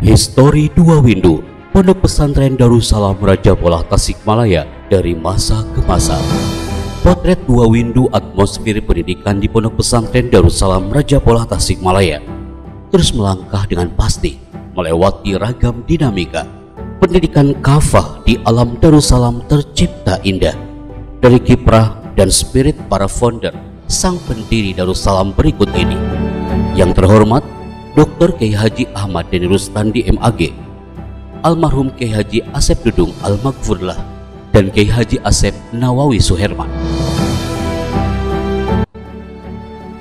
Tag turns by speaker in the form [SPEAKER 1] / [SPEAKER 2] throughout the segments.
[SPEAKER 1] Histori Dua Windu, Pondok Pesantren Darussalam Raja Polah Tasikmalaya dari masa ke masa. Potret Dua Windu atmosfer pendidikan di Pondok Pesantren Darussalam Raja Polah Tasikmalaya terus melangkah dengan pasti melewati ragam dinamika. Pendidikan kafah di alam Darussalam tercipta indah dari kiprah dan spirit para founder sang pendiri Darussalam berikut ini. Yang terhormat Dr. Kiai Haji Ahmad Deni Rustandi MAG, Almarhum Kiai Haji Asep Dudung Al-Maghfurlah, dan Kiai Haji Asep Nawawi Suherman.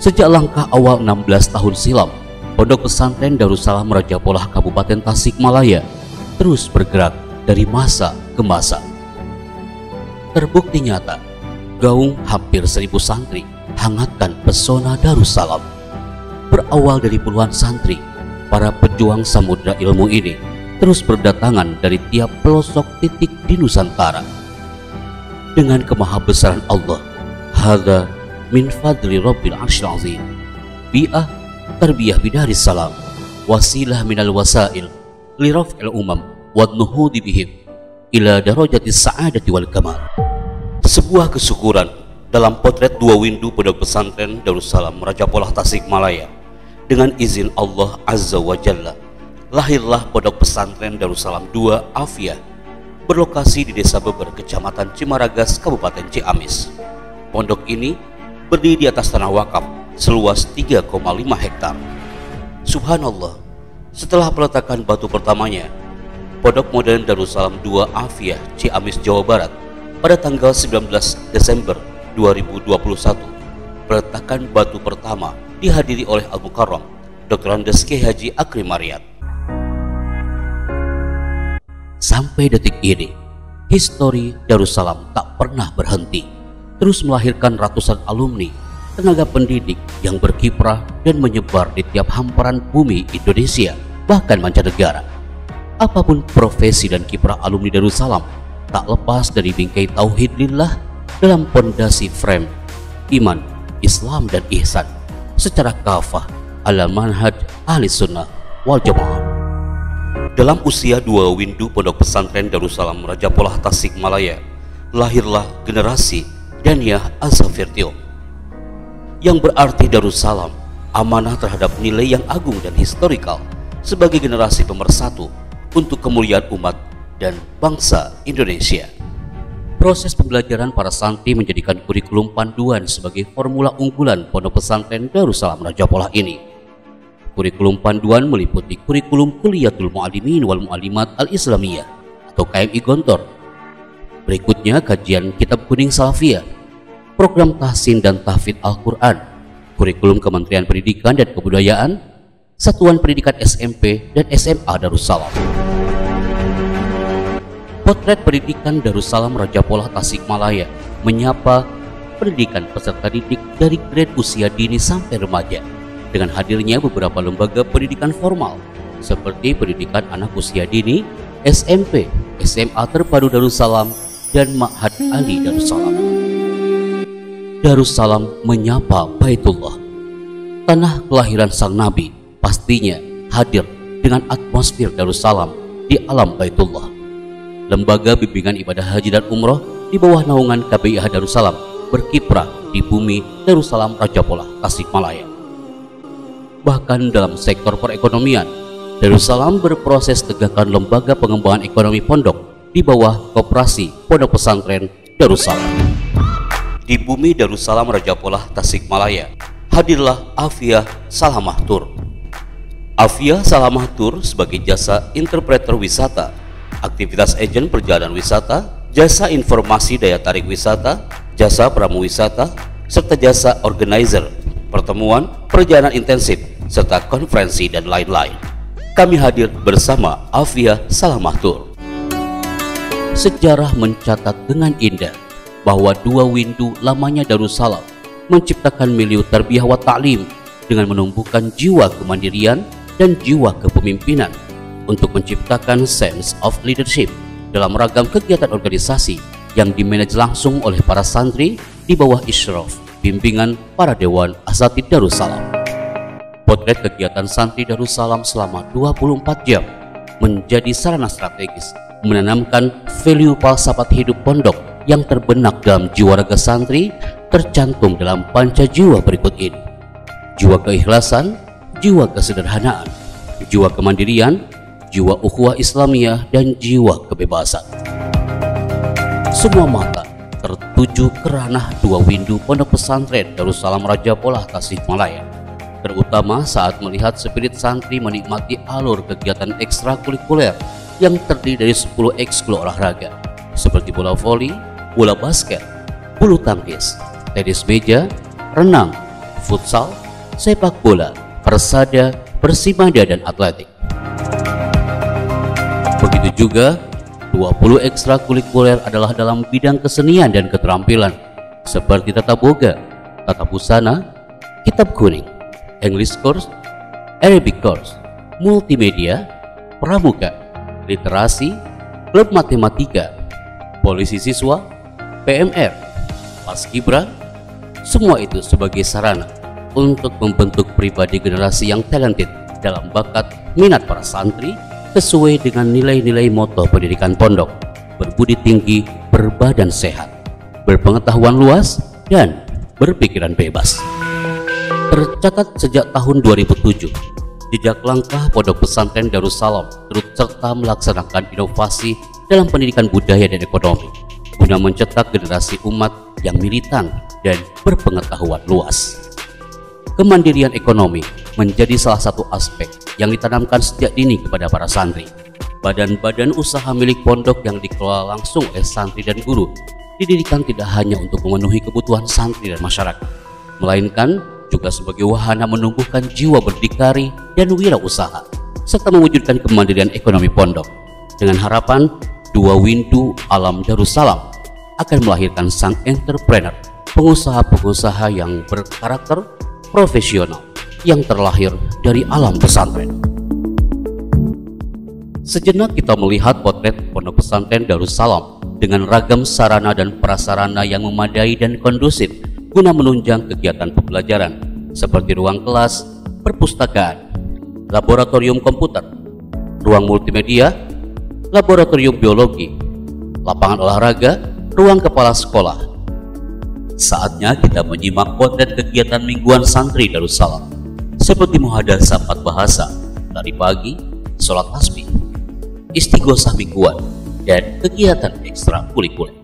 [SPEAKER 1] Sejak langkah awal 16 tahun silam, Pondok Pesantren Darussalam Raja Polah Kabupaten Tasikmalaya terus bergerak dari masa ke masa. Terbukti nyata, gaung hampir 1000 santri hangatkan pesona Darussalam. Berawal dari puluhan santri, para pejuang samudra ilmu ini terus berdatangan dari tiap pelosok titik di Nusantara. Dengan kemahabesaran Allah, hadza min fadli rabbil arsyil azim, bi'ah tarbiyah bidarissalam, wasilah minal wasail li raf'il umam wa nuhudi bihim ila darajatis sa'adati wal kamal. Sebuah kesyukuran dalam potret Dua Windu Pondok Pesantren Darussalam Raja Polah Tasikmalaya. Dengan izin Allah Azza wa Jalla, lahirlah Pondok Pesantren Darussalam II Afiyah, berlokasi di Desa Beber, Kecamatan Cimaragas, Kabupaten Ciamis. Pondok ini berdiri di atas tanah wakaf seluas 3,5 hektar. Subhanallah, setelah peletakan batu pertamanya, Pondok Modern Darussalam II Afiyah, Ciamis, Jawa Barat, pada tanggal 19 Desember 2021, peletakan batu pertama dihadiri oleh Al-Mukarram Dr. Andes Kiai Haji Akrim Maryat. Sampai detik ini, histori Darussalam tak pernah berhenti, terus melahirkan ratusan alumni, tenaga pendidik yang berkiprah dan menyebar di tiap hamparan bumi Indonesia, bahkan mancanegara. Apapun profesi dan kiprah alumni Darussalam, tak lepas dari bingkai tauhid lillah dalam pondasi frame iman, Islam dan ihsan secara kafah ala manhaj ahli sunnah wal jamaah. Dalam usia Dua Windu Pondok Pesantren Darussalam Raja Polah Tasikmalaya, lahirlah generasi Daniyah Azhafirtio, yang berarti Darussalam amanah terhadap nilai yang agung dan historikal sebagai generasi pemersatu untuk kemuliaan umat dan bangsa Indonesia. Proses pembelajaran para santri menjadikan kurikulum panduan sebagai formula unggulan Pondok Pesantren Darussalam Raja Polah ini. Kurikulum panduan meliputi kurikulum Kuliyatul Mu'allimin wal Mu'allimat Al-Islamiyah atau KMI Gontor. Berikutnya kajian Kitab Kuning Salafiyah, program tahsin dan tahfidz Al-Quran, kurikulum Kementerian Pendidikan dan Kebudayaan, Satuan Pendidikan SMP dan SMA Darussalam. Potret pendidikan Darussalam Raja Polah Tasikmalaya menyapa pendidikan peserta didik dari grade usia dini sampai remaja dengan hadirnya beberapa lembaga pendidikan formal seperti pendidikan anak usia dini, SMP, SMA Terpadu Darussalam, dan Ma'had Ali Darussalam. Darussalam menyapa Baitullah, tanah kelahiran sang Nabi, pastinya hadir dengan atmosfer Darussalam di alam Baitullah. Lembaga bimbingan ibadah haji dan umroh di bawah naungan KBIH Darussalam berkiprah di bumi Darussalam Raja Polah Tasikmalaya. Bahkan dalam sektor perekonomian, Darussalam berproses tegakkan lembaga pengembangan ekonomi pondok di bawah Koperasi Pondok Pesantren Darussalam. Di bumi Darussalam Raja Polah Tasikmalaya, hadirlah Afiyah Salamah Tour. Afiyah Salamah Tour sebagai jasa interpreter wisata, aktivitas agen perjalanan wisata, jasa informasi daya tarik wisata, jasa pramu wisata, serta jasa organizer, pertemuan, perjalanan intensif, serta konferensi dan lain-lain. Kami hadir bersama Afiyah Salamah Tour. Sejarah mencatat dengan indah bahwa Dua Windu lamanya Darussalam menciptakan milieu tarbiyah wa ta'lim dengan menumbuhkan jiwa kemandirian dan jiwa kepemimpinan untuk menciptakan sense of leadership dalam ragam kegiatan organisasi yang dimanaj langsung oleh para santri di bawah isyraf bimbingan para Dewan Asatidz Darussalam. Potret kegiatan santri Darussalam selama 24 jam menjadi sarana strategis menanamkan value falsafat hidup pondok yang terbenak dalam jiwa raga santri, tercantum dalam panca jiwa berikut ini: jiwa keikhlasan, jiwa kesederhanaan, jiwa kemandirian, jiwa ukhuwah Islamiyah, dan jiwa kebebasan. Semua mata tertuju ke ranah dua windu Pondok Pesantren Darussalam Raja Polah Tasikmalaya, terutama saat melihat spirit santri menikmati alur kegiatan ekstrakurikuler yang terdiri dari 10 ekskul olahraga seperti bola voli, bola basket, bulu tangkis, tenis meja, renang, futsal, sepak bola, persada, bersimada, dan atletik. Begitu juga 20 ekstrakurikuler adalah dalam bidang kesenian dan keterampilan seperti tata boga, tata busana, kitab kuning, English course, Arabic course, multimedia, pramuka, literasi, klub matematika, polisi siswa, PMR, paskibra. Semua itu sebagai sarana untuk membentuk pribadi generasi yang talented dalam bakat minat para santri sesuai dengan nilai-nilai moto pendidikan pondok: berbudi tinggi, berbadan sehat, berpengetahuan luas, dan berpikiran bebas. Tercatat sejak tahun 2007, jejak langkah Pondok Pesantren Darussalam turut serta melaksanakan inovasi dalam pendidikan budaya dan ekonomi guna mencetak generasi umat yang militan dan berpengetahuan luas. Kemandirian ekonomi menjadi salah satu aspek yang ditanamkan sejak dini kepada para santri. Badan-badan usaha milik pondok yang dikelola langsung oleh santri dan guru didirikan tidak hanya untuk memenuhi kebutuhan santri dan masyarakat, melainkan juga sebagai wahana menumbuhkan jiwa berdikari dan wirausaha serta mewujudkan kemandirian ekonomi pondok, dengan harapan dua windu alam Darussalam akan melahirkan sang entrepreneur, pengusaha-pengusaha yang berkarakter profesional yang terlahir dari alam pesantren. Sejenak kita melihat potret Pondok Pesantren Darussalam dengan ragam sarana dan prasarana yang memadai dan kondusif guna menunjang kegiatan pembelajaran seperti ruang kelas, perpustakaan, laboratorium komputer, ruang multimedia, laboratorium biologi, lapangan olahraga, ruang kepala sekolah. Saatnya kita menyimak potret kegiatan mingguan santri Darussalam seperti muhadzaah 4 bahasa, tari pagi, sholat tasbih, istighosah mingguan, dan kegiatan ekstrakurikuler.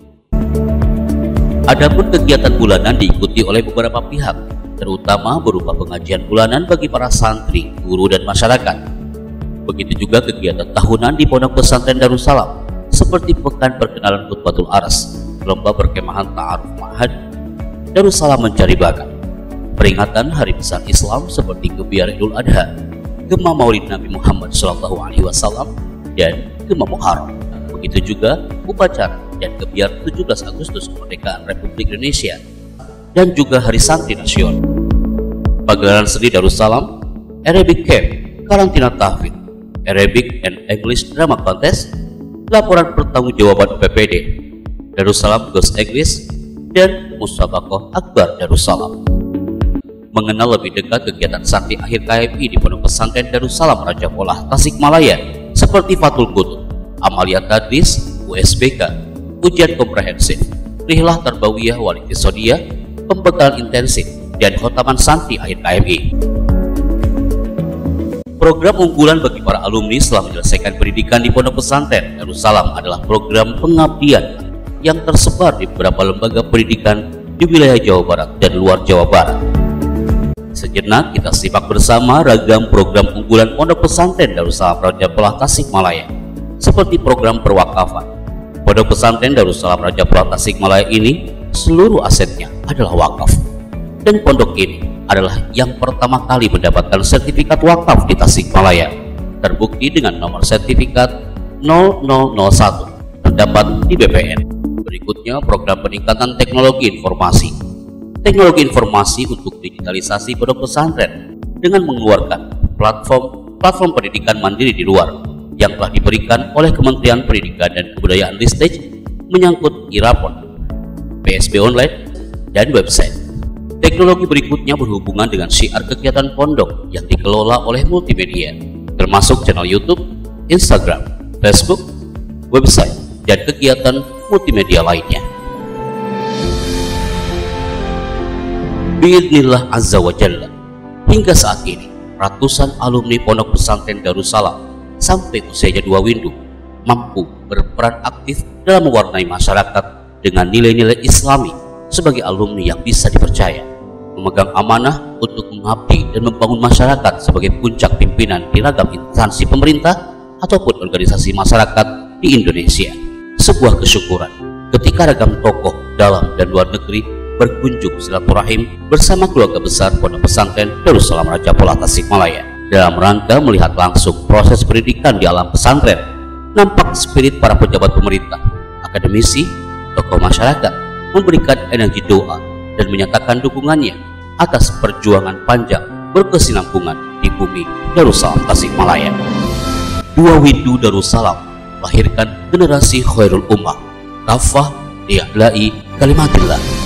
[SPEAKER 1] Adapun kegiatan bulanan diikuti oleh beberapa pihak, terutama berupa pengajian bulanan bagi para santri, guru, dan masyarakat. Begitu juga kegiatan tahunan di Pondok Pesantren Darussalam seperti pekan perkenalan khutbatul aras, lomba perkemahan ta'aruf ma'had, Darussalam mencari bakat, peringatan hari besar Islam seperti Gebiar Idul Adha, Gema Maulid Nabi Muhammad SAW, dan Gema Muharram. Begitu juga upacara dan Gebiar 17 Agustus kemerdekaan Republik Indonesia, dan juga Hari Santri Nasional. Pagelaran seni Darussalam, Arabic Camp, karantina tahfidz, Arabic and English Drama Contest, laporan pertanggungjawaban PPD, Darussalam Ghost English, dan Musabaqah Akbar Darussalam. Mengenal lebih dekat kegiatan santri akhir KMI di Pondok Pesantren Darussalam Raja Polah Tasikmalaya seperti Fathul Qutub, Amalia Tadris, USBK, ujian komprehensif, rihlah tarbawiyah wal iktisadiyah, pembekalan intensif, dan khotaman santri akhir KMI. Program unggulan bagi para alumni setelah menyelesaikan pendidikan di Pondok Pesantren Darussalam adalah program pengabdian yang tersebar di beberapa lembaga pendidikan di wilayah Jawa Barat dan luar Jawa Barat. Sejenak kita simak bersama ragam program unggulan Pondok Pesantren Darussalam Raja Polah Tasikmalaya, seperti program perwakafan. Pondok Pesantren Darussalam Raja Polah Tasikmalaya ini seluruh asetnya adalah wakaf, dan pondok ini adalah yang pertama kali mendapatkan sertifikat wakaf di Tasikmalaya, terbukti dengan nomor sertifikat 0001 terdapat di BPN. Berikutnya program peningkatan teknologi informasi. Teknologi informasi untuk digitalisasi pondok pesantren dengan mengeluarkan platform pendidikan mandiri di luar yang telah diberikan oleh Kementerian Pendidikan dan Kebudayaan Ristek menyangkut e-rapor, PSB online, dan website. Teknologi berikutnya berhubungan dengan syiar kegiatan pondok yang dikelola oleh multimedia, termasuk channel YouTube, Instagram, Facebook, website, dan kegiatan multimedia lainnya. Biidznillah Azza wa Jalla, hingga saat ini ratusan alumni Pondok Pesantren Darussalam sampai usianya 2 windu mampu berperan aktif dalam mewarnai masyarakat dengan nilai-nilai Islami sebagai alumni yang bisa dipercaya, memegang amanah untuk mengabdi dan membangun masyarakat sebagai puncak pimpinan di ragam instansi pemerintah ataupun organisasi masyarakat di Indonesia. Sebuah kesyukuran ketika ragam tokoh dalam dan luar negeri berkunjung silaturahim bersama keluarga besar Pondok Pesantren Darussalam Raja Polah Tasikmalaya dalam rangka melihat langsung proses pendidikan di alam pesantren. Nampak spirit para pejabat pemerintah, akademisi, tokoh masyarakat memberikan energi doa dan menyatakan dukungannya atas perjuangan panjang berkesinambungan di bumi Darussalam Tasikmalaya. 2 windu Darussalam lahirkan generasi khairul ummah, kafah li'la'i kalimatillah.